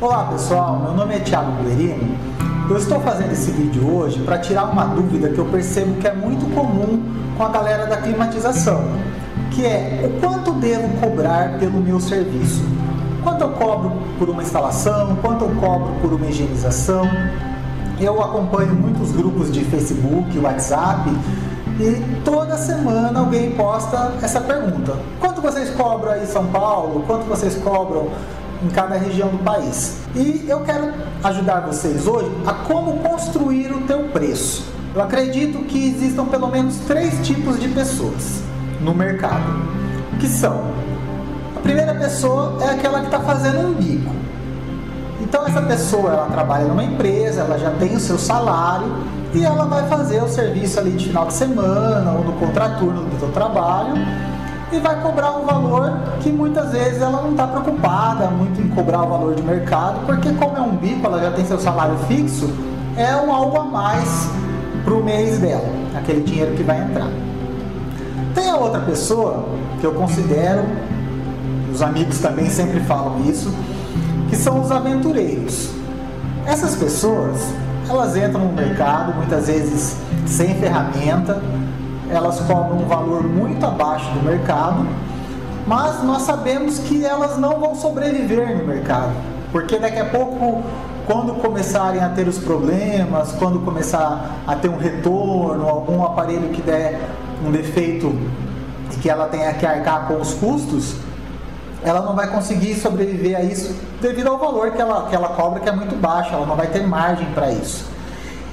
Olá pessoal, meu nome é Thiago Guerino. Eu estou fazendo esse vídeo hoje para tirar uma dúvida que eu percebo que é muito comum com a galera da climatização, que é o quanto devo cobrar pelo meu serviço. Quanto eu cobro por uma instalação, quanto eu cobro por uma higienização. Eu acompanho muitos grupos de Facebook, WhatsApp, e toda semana alguém posta essa pergunta: quanto vocês cobram aí em São Paulo? Quanto vocês cobram em cada região do país? E eu quero ajudar vocês hoje a como construir o teu preço. Eu acredito que existam pelo menos 3 tipos de pessoas no mercado, que são: a primeira pessoa é aquela que está fazendo um bico. Então essa pessoa, ela trabalha numa empresa, ela já tem o seu salário e ela vai fazer o serviço ali de final de semana ou no contraturno do seu trabalho e vai cobrar um valor que muitas vezes ela não está preocupada muito em cobrar o valor de mercado, porque como é um bico, ela já tem seu salário fixo, é um algo a mais para o mês dela, aquele dinheiro que vai entrar. Tem a outra pessoa que eu considero, os amigos também sempre falam isso, que são os aventureiros. Essas pessoas, elas entram no mercado muitas vezes sem ferramenta, elas cobram um valor muito abaixo do mercado, mas nós sabemos que elas não vão sobreviver no mercado, porque daqui a pouco, quando começarem a ter os problemas, quando começar a ter um retorno, algum aparelho que der um defeito e que ela tenha que arcar com os custos, ela não vai conseguir sobreviver a isso devido ao valor que ela cobra, que é muito baixo, ela não vai ter margem para isso.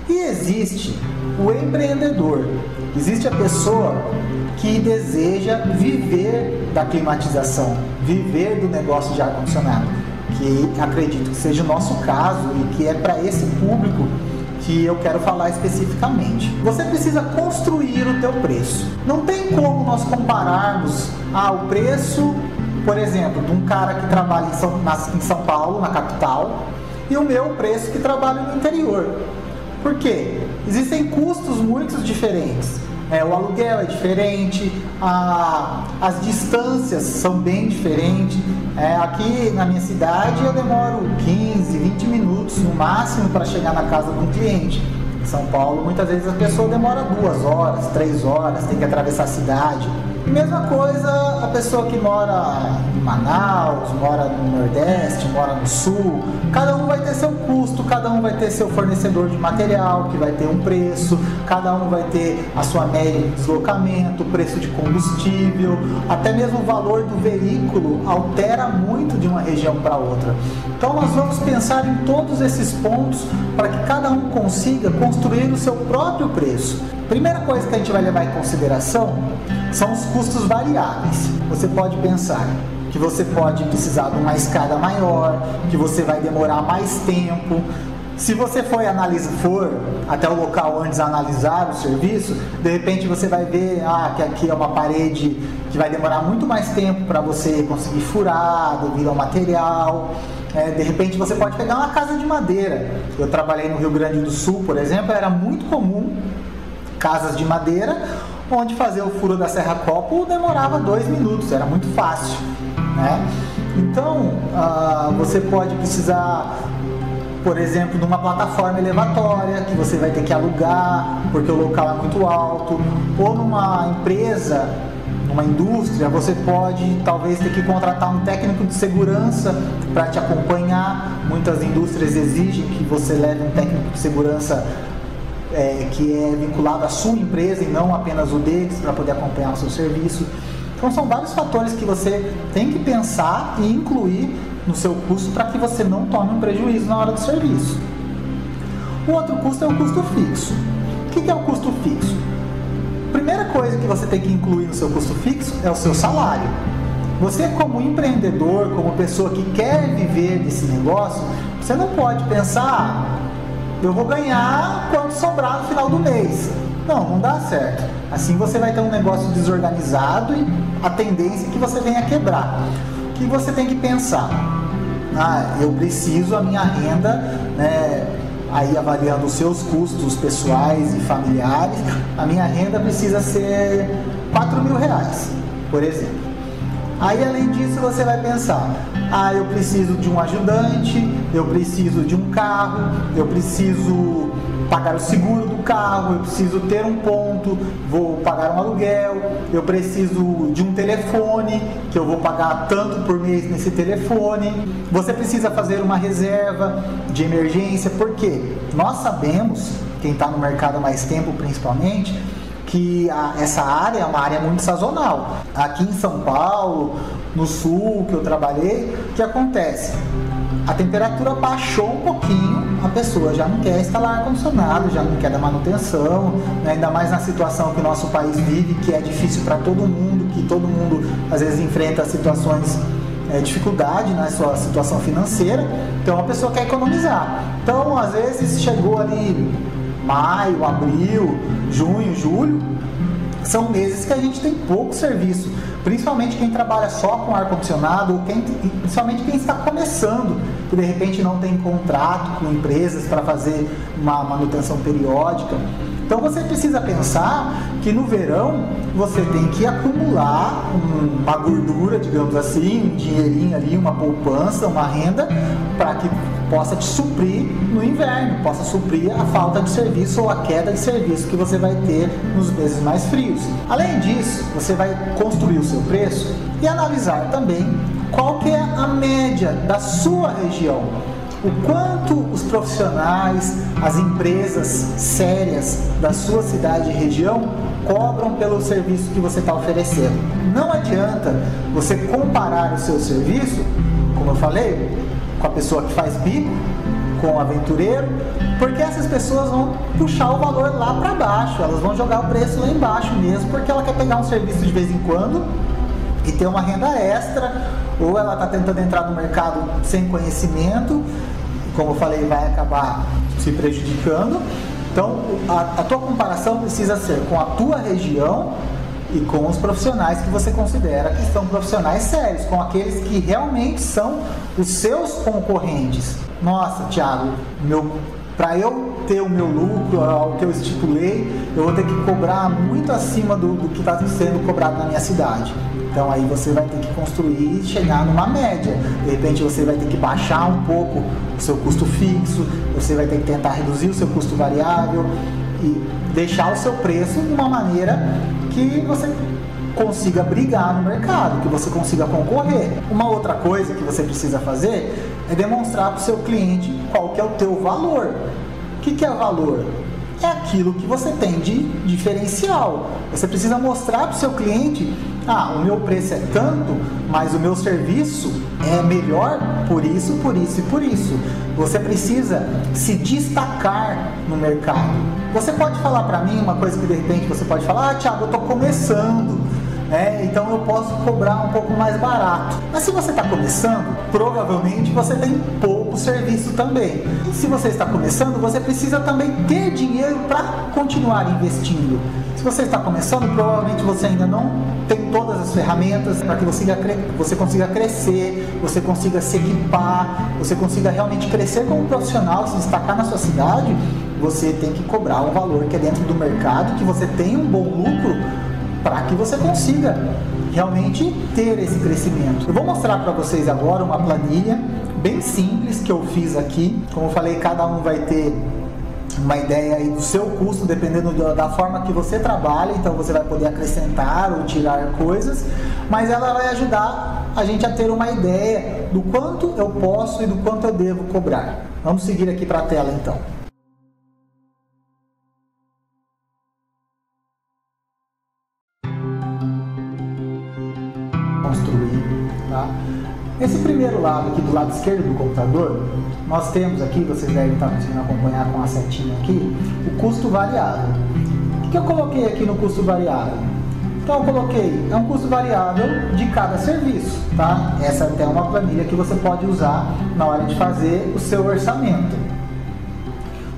E existe o empreendedor, existe a pessoa que deseja viver da climatização, viver do negócio de ar-condicionado, que acredito que seja o nosso caso e que é para esse público que eu quero falar especificamente. Você precisa construir o teu preço. Não tem como nós compararmos o preço, por exemplo, de um cara que trabalha em São Paulo, na capital, e o meu preço que trabalha no interior. Por quê? Existem custos muito diferentes. O aluguel é diferente, as distâncias são bem diferentes. Aqui na minha cidade eu demoro 15, 20 minutos no máximo para chegar na casa de um cliente. Em São Paulo, muitas vezes a pessoa demora 2 horas, 3 horas, tem que atravessar a cidade. E mesma coisa a pessoa que mora em Manaus, mora no Nordeste, mora no Sul. Cada um vai ter seu custo, cada um vai ter seu fornecedor de material, que vai ter um preço, cada um vai ter a sua média de deslocamento, preço de combustível, até mesmo o valor do veículo altera muito de uma região para outra. Então nós vamos pensar em todos esses pontos para que cada um consiga construir o seu próprio preço. Primeira coisa que a gente vai levar em consideração são os custos variáveis. Você pode pensar que você pode precisar de uma escada maior, que você vai demorar mais tempo. Se você for até o local antes de analisar o serviço, de repente você vai ver que aqui é uma parede que vai demorar muito mais tempo para você conseguir furar devido ao material. De repente você pode pegar uma casa de madeira. Eu trabalhei no Rio Grande do Sul, por exemplo, era muito comum casas de madeira, onde fazer o furo da serra-copo demorava 2 minutos, era muito fácil, né? Então, você pode precisar, por exemplo, de uma plataforma elevatória, que você vai ter que alugar, porque o local é muito alto, ou numa empresa, numa indústria, você pode talvez ter que contratar um técnico de segurança para te acompanhar. Muitas indústrias exigem que você leve um técnico de segurança que é vinculado à sua empresa e não apenas o deles, para poder acompanhar o seu serviço. Então são vários fatores que você tem que pensar e incluir no seu custo para que você não tome um prejuízo na hora do serviço. O outro custo é o custo fixo. O que é o custo fixo? A primeira coisa que você tem que incluir no seu custo fixo é o seu salário. Você, como empreendedor, como pessoa que quer viver desse negócio, você não pode pensar: eu vou ganhar quanto sobrar no final do mês. Não dá certo. Assim você vai ter um negócio desorganizado e a tendência é que você venha quebrar. O que você tem que pensar? Eu preciso, a minha renda, aí avaliando os seus custos pessoais e familiares, a minha renda precisa ser R$4.000, por exemplo. Aí além disso você vai pensar, Ah, eu preciso de um ajudante, eu preciso de um carro, eu preciso pagar o seguro do carro, eu preciso ter um ponto, vou pagar um aluguel, eu preciso de um telefone, que eu vou pagar tanto por mês nesse telefone. Você precisa fazer uma reserva de emergência, porque nós sabemos, quem está no mercado há mais tempo principalmente, que essa área é uma área muito sazonal. Aqui em São Paulo, no sul que eu trabalhei, o que acontece? A temperatura baixou um pouquinho, a pessoa já não quer instalar ar-condicionado, já não quer dar manutenção, né? Ainda mais na situação que o nosso país vive, que é difícil para todo mundo, que todo mundo às vezes enfrenta situações, dificuldade na sua situação financeira, então a pessoa quer economizar. Então às vezes chegou ali maio, abril, junho, julho, são meses que a gente tem pouco serviço, principalmente quem trabalha só com ar-condicionado, ou principalmente quem está começando, que de repente não tem contrato com empresas para fazer uma manutenção periódica. Então você precisa pensar que no verão você tem que acumular uma gordura, digamos assim, um dinheirinho ali, uma poupança, uma renda, para que possa te suprir no inverno, possa suprir a falta de serviço ou a queda de serviço que você vai ter nos meses mais frios. Além disso, você vai construir o seu preço e analisar também qual que é a média da sua região. O quanto os profissionais, as empresas sérias da sua cidade e região cobram pelo serviço que você está oferecendo. Não adianta você comparar o seu serviço, como eu falei, com a pessoa que faz bico, com o aventureiro, porque essas pessoas vão puxar o valor lá para baixo, elas vão jogar o preço lá embaixo mesmo, porque ela quer pegar um serviço de vez em quando e ter uma renda extra, ou ela está tentando entrar no mercado sem conhecimento, como eu falei, vai acabar se prejudicando. Então a tua comparação precisa ser com a tua região e com os profissionais que você considera que são profissionais sérios, com aqueles que realmente são os seus concorrentes. Nossa, Thiago, para eu ter o meu lucro, o que eu estipulei, eu vou ter que cobrar muito acima do que está sendo cobrado na minha cidade. Então aí você vai ter que construir e chegar numa média. De repente você vai ter que baixar um pouco o seu custo fixo, você vai ter que tentar reduzir o seu custo variável e deixar o seu preço de uma maneira que você consiga brigar no mercado, que você consiga concorrer. Uma outra coisa que você precisa fazer é demonstrar para o seu cliente qual que é o teu valor. O que é valor? É aquilo que você tem de diferencial. Você precisa mostrar para o seu cliente: o meu preço é tanto, mas o meu serviço é melhor por isso, por isso e por isso. Você precisa se destacar no mercado. Você pode falar para mim uma coisa que de repente você pode falar: Thiago, eu estou começando, então eu posso cobrar um pouco mais barato. Mas se você está começando, provavelmente você tem pouco serviço também. E se você está começando, você precisa também ter dinheiro para continuar investindo. Se você está começando, provavelmente você ainda não tem todas as ferramentas para que você consiga crescer, você consiga se equipar, você consiga realmente crescer como profissional, se destacar na sua cidade. Você tem que cobrar um valor que é dentro do mercado, que você tenha um bom lucro, para que você consiga realmente ter esse crescimento. Eu vou mostrar para vocês agora uma planilha bem simples que eu fiz aqui. Como eu falei, cada um vai ter uma ideia aí do seu custo, dependendo da forma que você trabalha, então você vai poder acrescentar ou tirar coisas, mas ela vai ajudar a gente a ter uma ideia do quanto eu posso e do quanto eu devo cobrar. Vamos seguir aqui para a tela então. Construir, tá? Esse primeiro lado aqui, do lado esquerdo do computador, nós temos aqui, vocês devem estar conseguindo acompanhar com a setinha aqui, o custo variável. O que eu coloquei aqui no custo variável? Então eu coloquei, é um custo variável de cada serviço, tá? Essa é até uma planilha que você pode usar na hora de fazer o seu orçamento.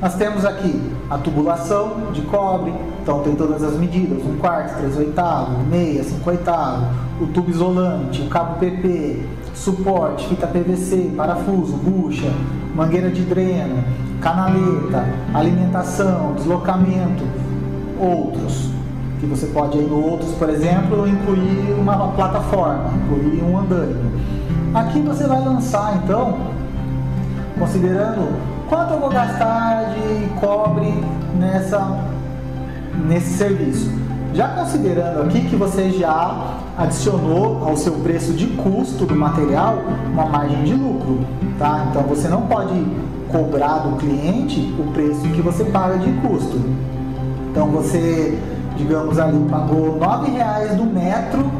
Nós temos aqui a tubulação de cobre, então tem todas as medidas, 1/4, 3/8, meia, 5/8, o tubo isolante, o cabo PP, suporte, fita PVC, parafuso, bucha, mangueira de dreno, canaleta, alimentação, deslocamento, outros. Que você pode aí no outros, por exemplo, incluir uma plataforma, incluir um andaime. Aqui você vai lançar então, considerando quanto eu vou gastar de cobre nesse serviço. Já considerando aqui que você já adicionou ao seu preço de custo do material uma margem de lucro, tá? Então você não pode cobrar do cliente o preço que você paga de custo. Então você, digamos ali, pagou R$9 do metro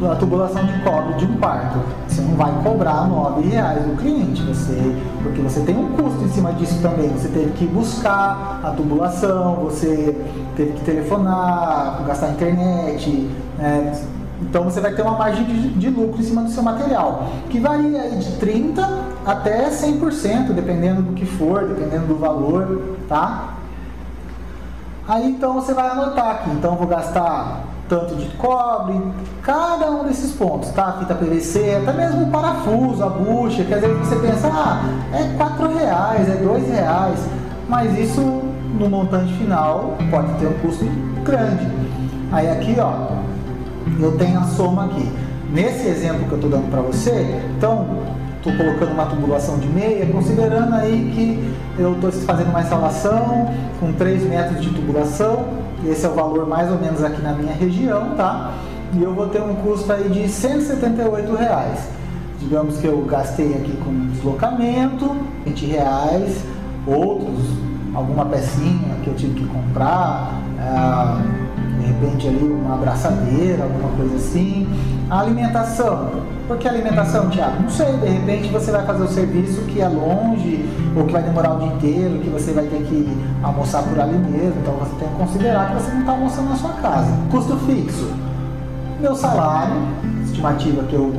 da tubulação de cobre de um quarto. Você não vai cobrar R$9 do cliente, porque você tem um custo em cima disso também. Você teve que buscar a tubulação, você teve que telefonar, gastar internet, né? Então você vai ter uma margem de lucro em cima do seu material, que varia aí de 30% até 100%, dependendo do que for, dependendo do valor, tá? Aí então você vai anotar aqui, então eu vou gastar tanto de cobre, cada um desses pontos, tá? Fita PVC, até mesmo o parafuso, a bucha, que às vezes você pensa, é R$4, é R$2, mas isso no montante final pode ter um custo grande. Aí aqui, ó, eu tenho a soma aqui. Nesse exemplo que eu estou dando para você, então, estou colocando uma tubulação de meia, considerando aí que eu estou fazendo uma instalação com 3 metros de tubulação, esse é o valor mais ou menos aqui na minha região, tá? E eu vou ter um custo aí de R$178. Digamos que eu gastei aqui com deslocamento, R$20, outros, alguma pecinha que eu tive que comprar, de repente ali uma abraçadeira, alguma coisa assim. A alimentação. Por que alimentação, Thiago? Não sei, de repente você vai fazer o serviço que é longe, ou que vai demorar o dia inteiro, que você vai ter que almoçar por ali mesmo, então você tem que considerar que você não está almoçando na sua casa. Custo fixo. Meu salário, estimativa que eu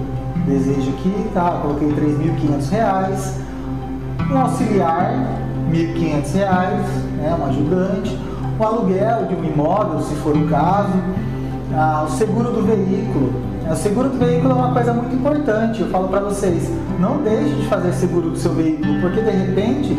desejo aqui, tá? Eu coloquei R$3.500. Um auxiliar, R$1.500, né? Um ajudante. O aluguel de um imóvel, se for o caso. O seguro do veículo. O seguro do veículo é uma coisa muito importante. Eu falo para vocês, não deixe de fazer seguro do seu veículo, porque de repente,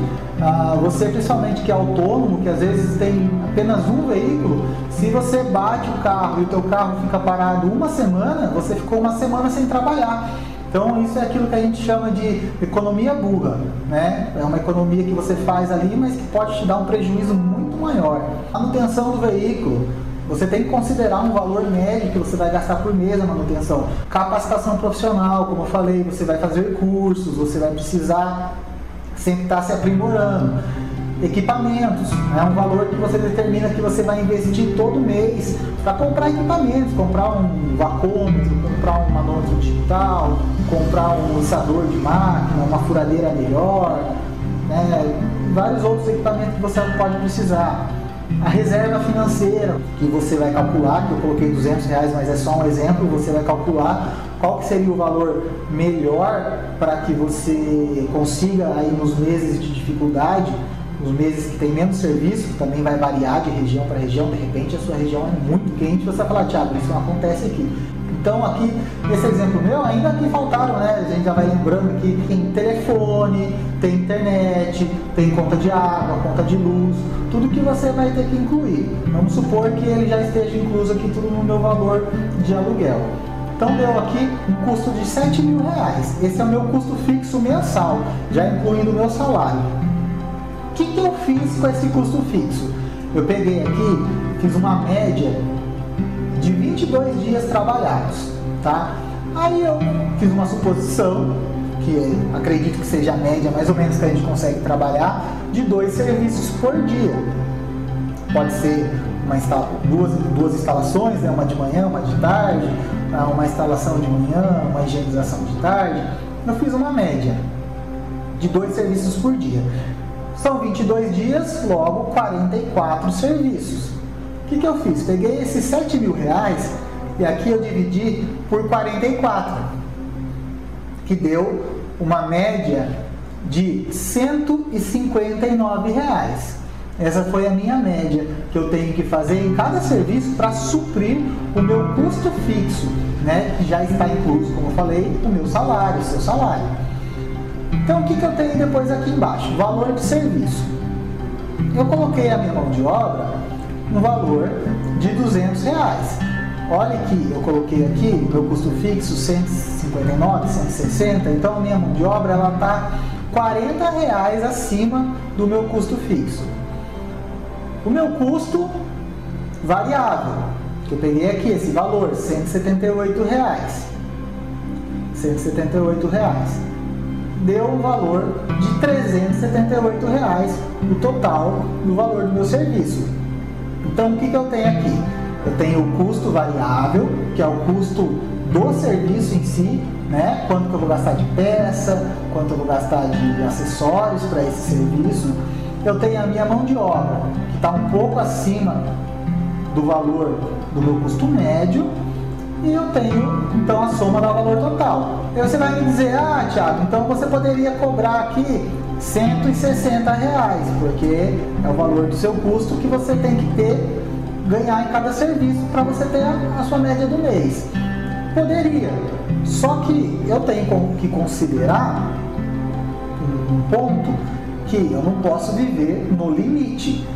você principalmente que é autônomo, que às vezes tem apenas um veículo, se você bate o carro e o teu carro fica parado uma semana, você ficou uma semana sem trabalhar. Então isso é aquilo que a gente chama de economia burra, né? É uma economia que você faz ali, mas que pode te dar um prejuízo muito maior. Manutenção do veículo. Você tem que considerar um valor médio que você vai gastar por mês na manutenção. Capacitação profissional, como eu falei, você vai fazer cursos, você vai precisar sempre estar se aprimorando. Equipamentos, é um valor que você determina que você vai investir todo mês para comprar equipamentos, comprar um vacômetro, comprar um manômetro digital, comprar um lançador de máquina, uma furadeira melhor, né? Vários outros equipamentos que você pode precisar. A reserva financeira, que você vai calcular, que eu coloquei R$200, mas é só um exemplo, você vai calcular qual que seria o valor melhor para que você consiga aí nos meses de dificuldade, nos meses que tem menos serviço, que também vai variar de região para região, de repente a sua região é muito quente, você vai falar, Thiago, isso não acontece aqui. Então aqui, nesse exemplo meu, ainda aqui faltaram, né? A gente já vai lembrando que tem telefone, tem internet, tem conta de água, conta de luz, tudo que você vai ter que incluir. Vamos supor que ele já esteja incluso aqui tudo no meu valor de aluguel. Então deu aqui um custo de R$7.000. Esse é o meu custo fixo mensal, já incluindo o meu salário. O que eu fiz com esse custo fixo? Eu peguei aqui, fiz uma média de 22 dias trabalhados, tá? Aí eu fiz uma suposição, que acredito que seja a média mais ou menos que a gente consegue trabalhar, de 2 serviços por dia. Pode ser duas instalações, né? Uma de manhã, uma de tarde, uma instalação de manhã, uma higienização de tarde. Eu fiz uma média de 2 serviços por dia. São 22 dias, logo 44 serviços. O que eu fiz? Peguei esses R$7.000 e aqui eu dividi por 44, que deu uma média de R$159. Essa foi a minha média que eu tenho que fazer em cada serviço para suprir o meu custo fixo, né? Que já está incluso, como eu falei, o meu salário, o seu salário. Então o que eu tenho depois aqui embaixo? Valor de serviço. Eu coloquei a minha mão de obra no valor de R$200. olha que eu coloquei aqui meu custo fixo 159, 160, então a minha mão de obra ela está R$40 acima do meu custo fixo. O meu custo variável, que eu peguei aqui esse valor, R$178. R$178. Deu um valor de R$378 o total do valor do meu serviço. Então o que eu tenho aqui? Eu tenho o custo variável, que é o custo do serviço em si, né? Quanto que eu vou gastar de peça, quanto eu vou gastar de acessórios para esse serviço. Eu tenho a minha mão de obra, que está um pouco acima do valor do meu custo médio, e eu tenho então a soma do valor total. Aí você vai me dizer, ah, Thiago, então você poderia cobrar aqui R$160, porque é o valor do seu custo que você tem que ganhar em cada serviço para você ter a sua média do mês. Poderia, só que eu tenho que considerar um ponto que eu não posso viver no limite.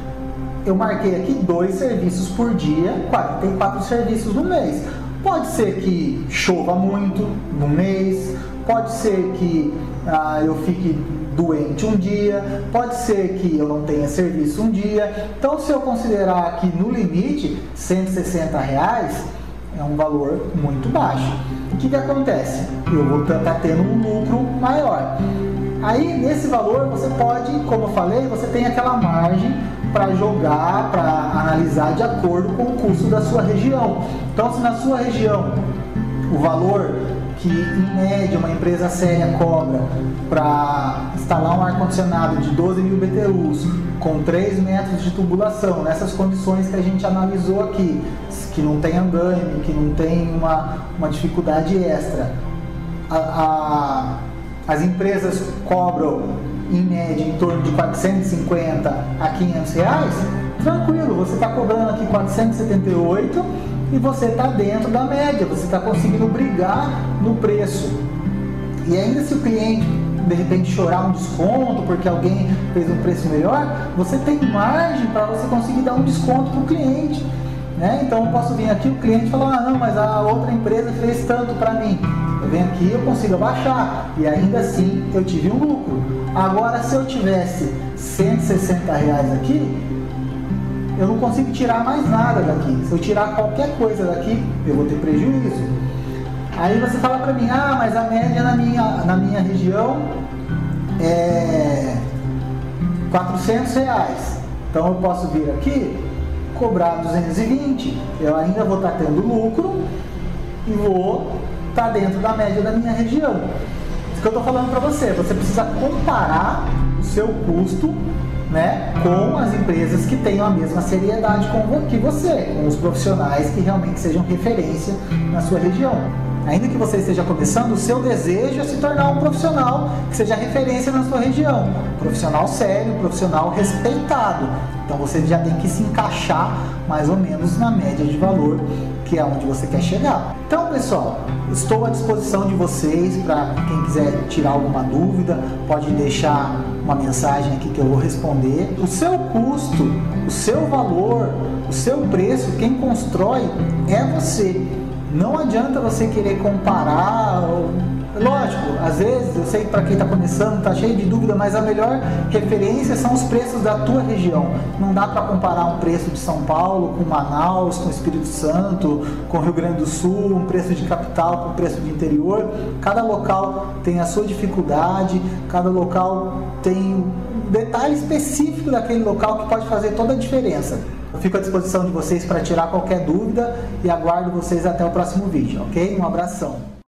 Eu marquei aqui 2 serviços por dia, 44 serviços no mês. Pode ser que chova muito no mês, pode ser que eu fique doente um dia, pode ser que eu não tenha serviço um dia. Então, se eu considerar aqui no limite R$160, é um valor muito baixo. O que acontece? Eu vou estar tendo um lucro maior. Aí, nesse valor, você pode, como eu falei, você tem aquela margem para jogar, para analisar de acordo com o custo da sua região. Então, se na sua região o valor que em média uma empresa séria cobra para instalar um ar-condicionado de 12.000 BTUs com 3 metros de tubulação, nessas condições que a gente analisou aqui, que não tem andaime, que não tem uma dificuldade extra, as empresas cobram em média em torno de 450 a 500 reais, tranquilo, você está cobrando aqui 478 e você está dentro da média, você está conseguindo brigar no preço. E ainda se o cliente de repente chorar um desconto porque alguém fez um preço melhor, você tem margem para você conseguir dar um desconto para o cliente, né? Então eu posso vir aqui, o cliente falar, ah não, mas a outra empresa fez tanto para mim. Eu venho aqui, eu consigo abaixar e ainda assim eu tive um lucro. Agora, se eu tivesse R$160 aqui, eu não consigo tirar mais nada daqui. Se eu tirar qualquer coisa daqui, eu vou ter prejuízo. Aí você fala para mim, ah, mas a média na minha região é R$400. Então eu posso vir aqui, cobrar 220, eu ainda vou estar tendo lucro e vou estar dentro da média da minha região. Isso que eu estou falando para você, você precisa comparar o seu custo, né, com as empresas que tenham a mesma seriedade que você, com os profissionais que realmente sejam referência na sua região. Ainda que você esteja começando, o seu desejo é se tornar um profissional que seja referência na sua região. Um profissional sério, um profissional respeitado. Então você já tem que se encaixar mais ou menos na média de valor, que é onde você quer chegar. Então, pessoal, estou à disposição de vocês para quem quiser tirar alguma dúvida, pode deixar uma mensagem aqui que eu vou responder. O seu custo, o seu valor, o seu preço, quem constrói é você. Não adianta você querer comparar, lógico, às vezes, eu sei que para quem está começando está cheio de dúvida, mas a melhor referência são os preços da tua região. Não dá para comparar um preço de São Paulo com Manaus, com Espírito Santo, com Rio Grande do Sul, um preço de capital com preço de interior. Cada local tem a sua dificuldade, cada local tem um detalhe específico daquele local que pode fazer toda a diferença. Eu fico à disposição de vocês para tirar qualquer dúvida e aguardo vocês até o próximo vídeo, ok? Um abração!